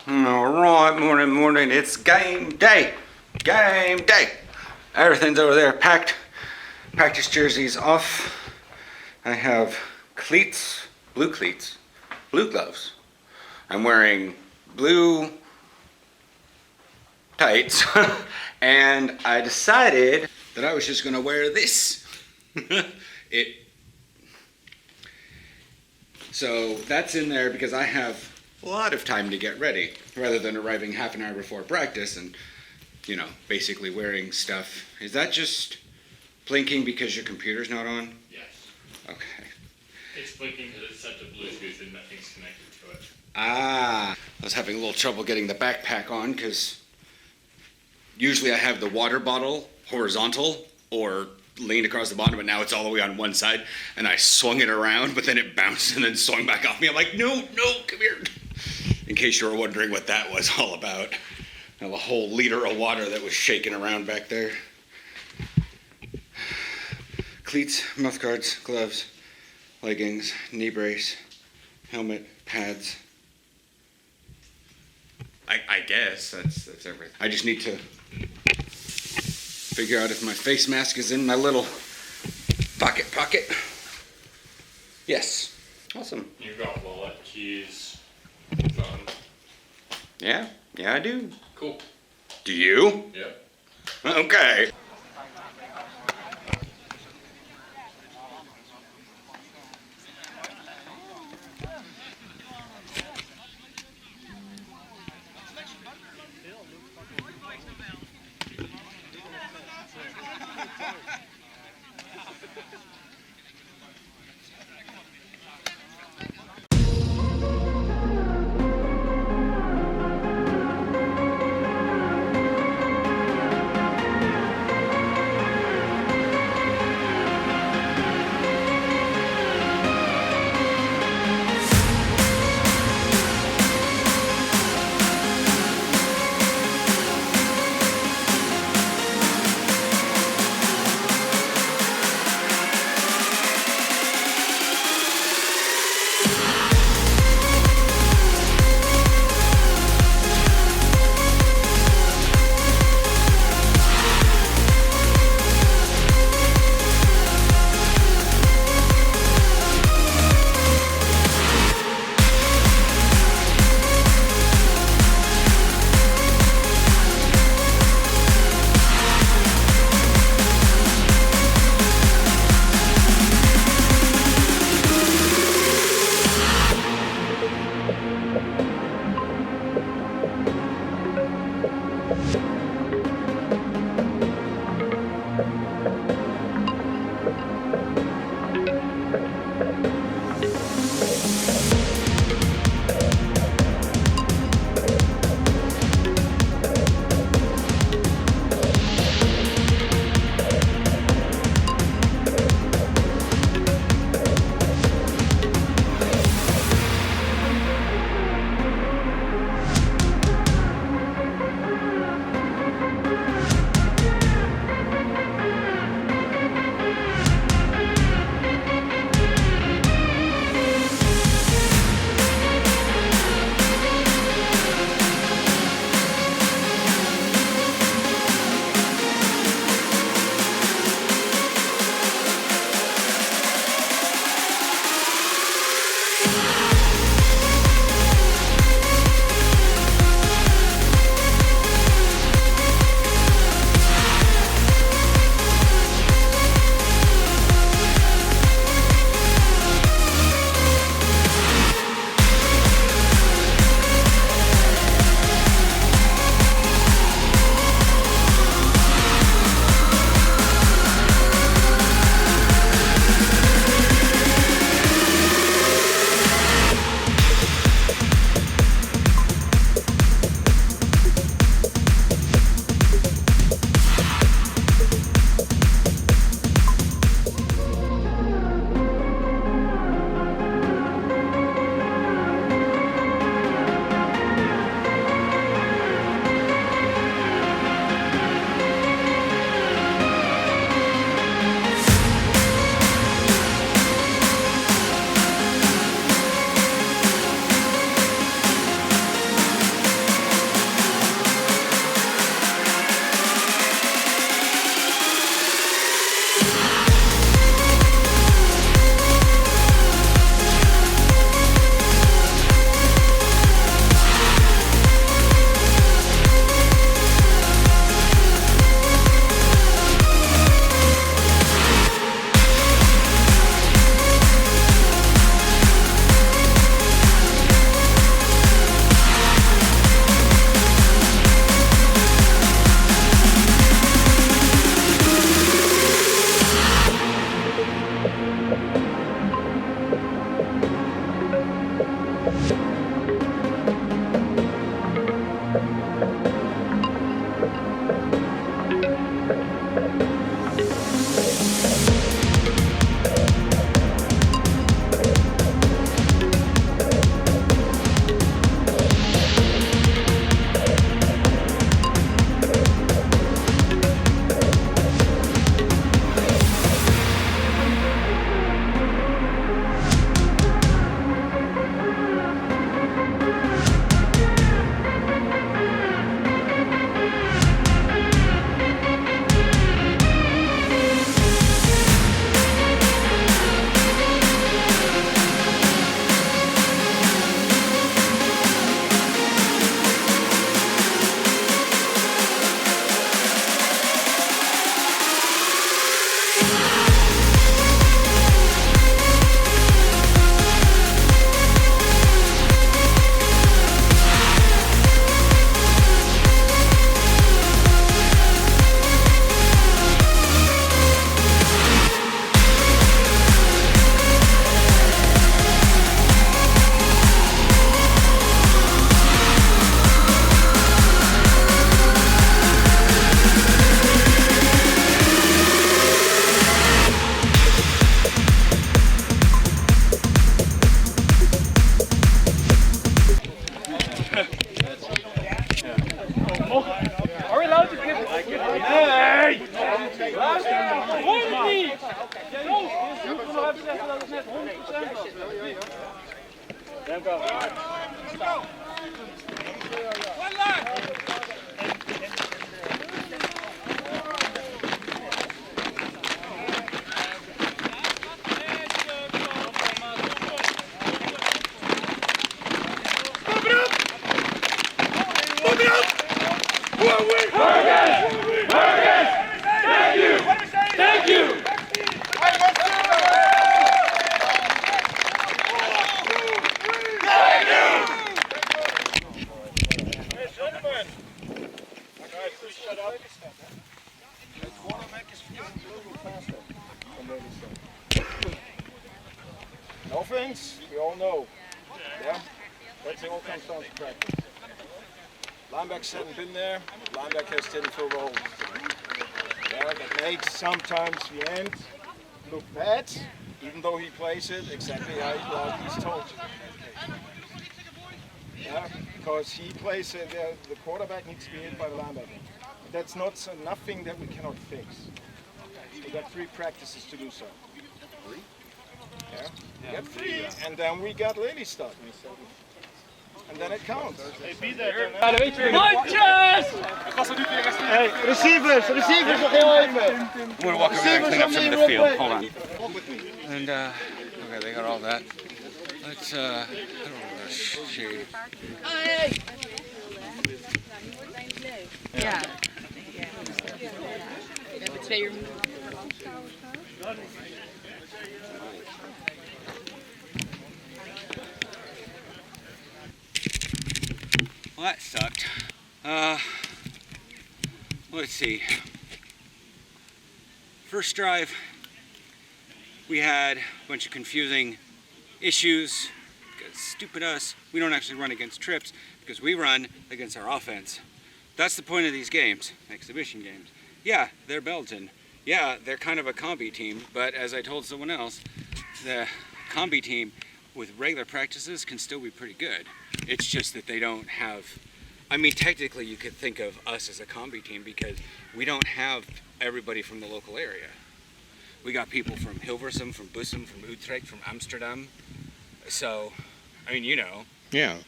All right, morning. It's game day. Game day. Everything's over there packed. Practice jerseys off. I have cleats, blue gloves. I'm wearing blue tights, and I decided that I was just gonna wear this. So that's in there because I have a lot of time to get ready, rather than arriving half an hour before practice and, basically wearing stuff. Is that just blinking because your computer's not on? Yes. Okay. It's blinking because it's set to Bluetooth and nothing's connected to it. I was having a little trouble getting the backpack on because usually I have the water bottle horizontal or leaned across the bottom, but now it's all the way on one side, and I swung it around, but then it bounced and then swung back off me. I'm like, no, come here. In case you were wondering what that was all about. I have a whole liter of water that was shaking around back there. Cleats, mouthguards, gloves, leggings, knee brace, helmet, pads. I guess that's everything. I just need to figure out if my face mask is in my little pocket. Yes. Awesome. You've got wallet, keys, phone. Yeah, I do. Cool. Do you? Yep. Okay. Are we allowed to give it? Nee! Hoor het niet! Joost, je moet nog even zeggen dat het net 100% was. Dank wel. Thank you! Offense, we all know. Yeah? That's all comes down to practice. Linebackers haven't been there. Linebackers didn't fill the holes. Yeah, that makes sometimes the end look bad, even though he plays it exactly like he's told you. Yeah, because he plays it, the quarterback needs to be hit by the linebacker. That's not nothing that we cannot fix. We got 3 practices to do so. 3? Yeah, we got 3, and then we got Lily stuff. And then it counts. Lunches! Hey, receivers nog heel even. I'm gonna walk over there and clean up some of the field. Hold on. And okay, they got all that. Let's I don't know where shade. Ja. We hebben 2 uur. Well, that sucked. Let's see. First drive, we had a bunch of confusing issues. Because stupid us, we don't actually run against trips because we run against our offense. That's the point of these games, exhibition games. Yeah, they're Belgian. Yeah, they're kind of a combi team, but as I told someone else, the combi team with regular practices can still be pretty good. It's just that they don't have, I mean, technically you could think of us as a combi team because we don't have everybody from the local area. We got people from Hilversum, from Bussum, from Utrecht, from Amsterdam. So, I mean, you know. Yeah.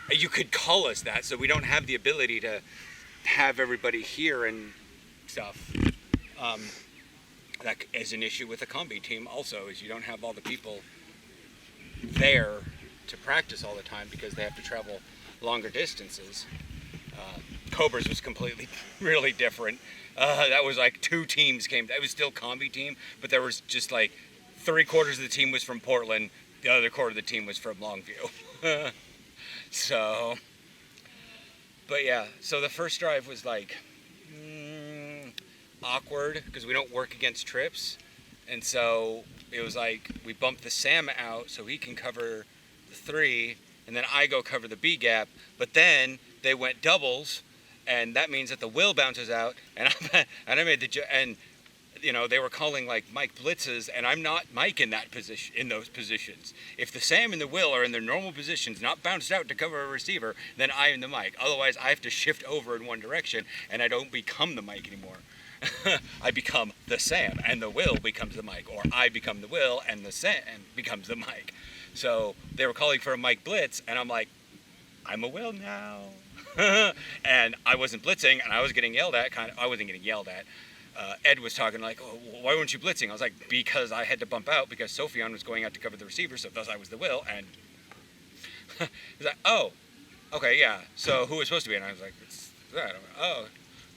You could call us that, so we don't have the ability to have everybody here and stuff. That is an issue with a combi team also, is you don't have all the people there to practice all the time because they have to travel longer distances. Cobra's was completely, really different. That was like 2 teams came. It was still combi team, but there was just like 3/4 of the team was from Portland, the other quarter of the team was from Longview. So, but yeah, so the first drive was like awkward because we don't work against trips, and so it was like we bumped the Sam out so he can cover the 3, and then I go cover the B gap, but then they went doubles, and that means that the Will bounces out, and I made and you know, they were calling like Mike blitzes, and I'm not Mike in that position, in those positions. If the Sam and the Will are in their normal positions, not bounced out to cover a receiver, then I am the Mike. Otherwise, I have to shift over in one direction, and I don't become the Mike anymore. I become the Sam, and the Will becomes the Mike, or I become the Will, and the Sam becomes the Mike. So they were calling for a Mike blitz, and I'm like, I'm a Will now. And I wasn't blitzing, and I was getting yelled at. I wasn't getting yelled at. Ed was talking like, oh, why weren't you blitzing? I was like, because I had to bump out because Sophion was going out to cover the receiver, so thus I was the Will. And he's like, oh, okay, yeah. So who was supposed to be? And I was like, it's that. Oh,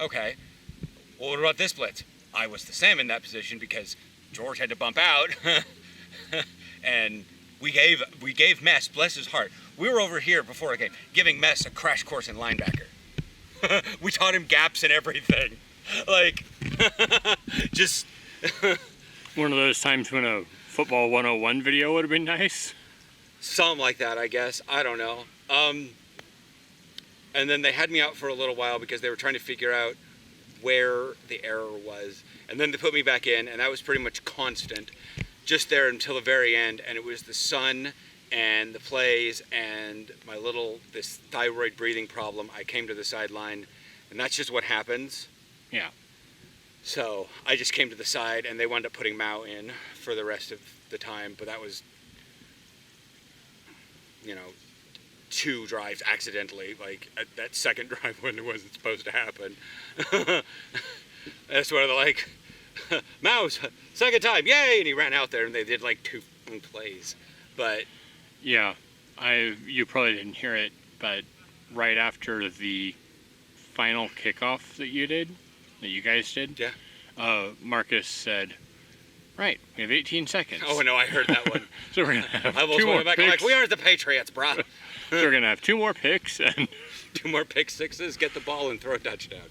okay. Well, what about this blitz? I was the Sam in that position because George had to bump out, and we gave Mess, bless his heart. We were over here before a game giving Mess a crash course in linebacker. We taught him gaps and everything. Like, just One of those times when a football 101 video would have been nice. something like that, I guess. I don't know. And then they had me out for a little while because they were trying to figure out where the error was. And then they put me back in, and that was pretty much constant, just there until the very end. And it was the sun and the plays and this thyroid breathing problem, I came to the sideline, and that's just what happens. Yeah. So I just came to the side, and they wound up putting Mao in for the rest of the time, but that was, 2 drives accidentally, like that second drive when it wasn't supposed to happen. That's one of the Mao's second time, yay! And he ran out there, and they did 2 plays, but Yeah, you probably didn't hear it, but right after the final kickoff that you guys did, yeah. Marcus said, "Right, we have 18 seconds." Oh no, I heard that one. So we're gonna have I almost 2 more went back picks. we aren't the Patriots, brah. So we're gonna have 2 more picks and 2 more pick sixes, get the ball and throw a touchdown.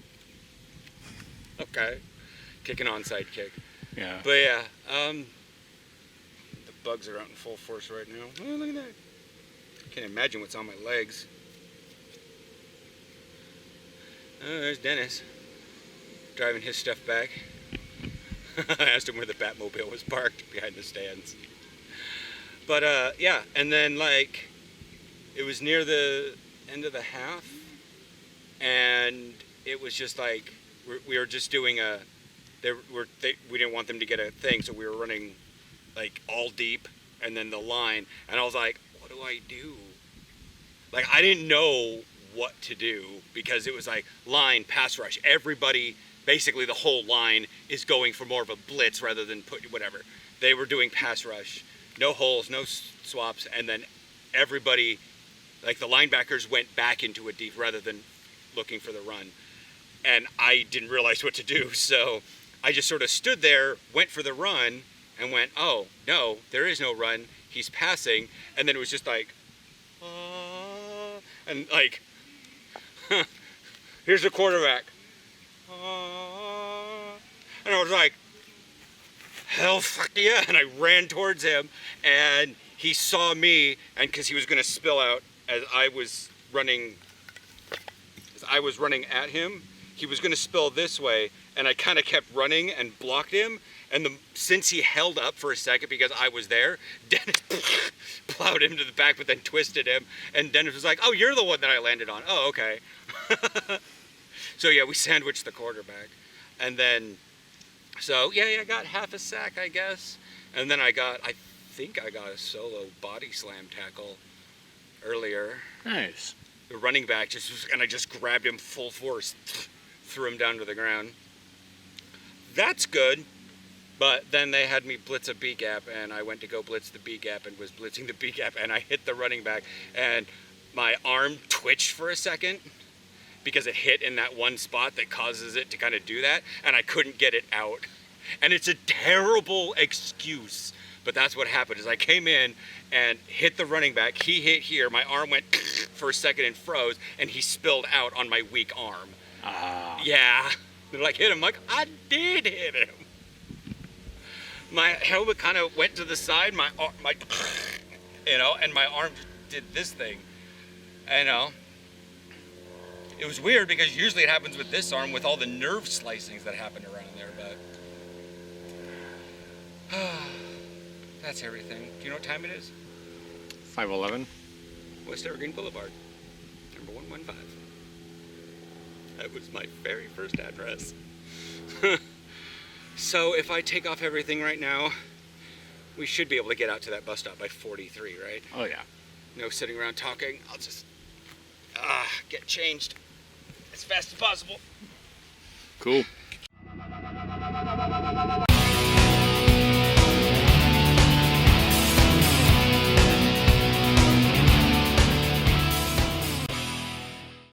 Okay, kick an onside kick. yeah. But yeah, the bugs are out in full force right now. Oh, look at that. Can't imagine what's on my legs. Oh, there's Dennis driving his stuff back. I asked him where the Batmobile was parked behind the stands. But yeah, and then it was near the end of the half, and it was just we were just doing we didn't want them to get a thing, so we were running all deep, and then the line, and I was like, what do I do? I didn't know what to do, because it was line, pass rush. Everybody, basically the whole line is going for more of a blitz rather than whatever. They were doing pass rush, no holes, no swaps, and then everybody, the linebackers went back into a deep rather than looking for the run. And I didn't realize what to do, so I just sort of stood there, went for the run, and went, oh, no, there is no run, he's passing, and then it was just and here's the quarterback. And I was like, hell fuck yeah, and I ran towards him, and he saw me, and because he was going to spill out as I was running at him, he was going to spill this way, and I kind of kept running and blocked him, and since he held up for a second because I was there, Dennis plowed him to the back, but then twisted him, and Dennis was like, oh, you're the one that I landed on. Oh, okay. So yeah, we sandwiched the quarterback, and then, so yeah, I got half a sack, I guess, and then I think I got a solo body slam tackle earlier. Nice. The running back and I just grabbed him full force, threw him down to the ground. That's good, but then they had me blitz a B gap, and I went to go blitz the B gap and was blitzing the B gap, and I hit the running back, and my arm twitched for a second because it hit in that one spot that causes it to kind of do that, and I couldn't get it out. And it's a terrible excuse, but that's what happened. Is I came in and hit the running back, he hit here, my arm went for a second and froze, and he spilled out on my weak arm. Yeah. They're hit him. I did hit him. My helmet kind of went to the side, and my arm did this thing. It was weird because usually it happens with this arm with all the nerve slicings that happen around there, but that's everything. Do you know what time it is? 511. West Evergreen Boulevard, number 115. That was my very first address. So if I take off everything right now, we should be able to get out to that bus stop by 43, right? Oh yeah. No sitting around talking. I'll just get changed as fast as possible. Cool.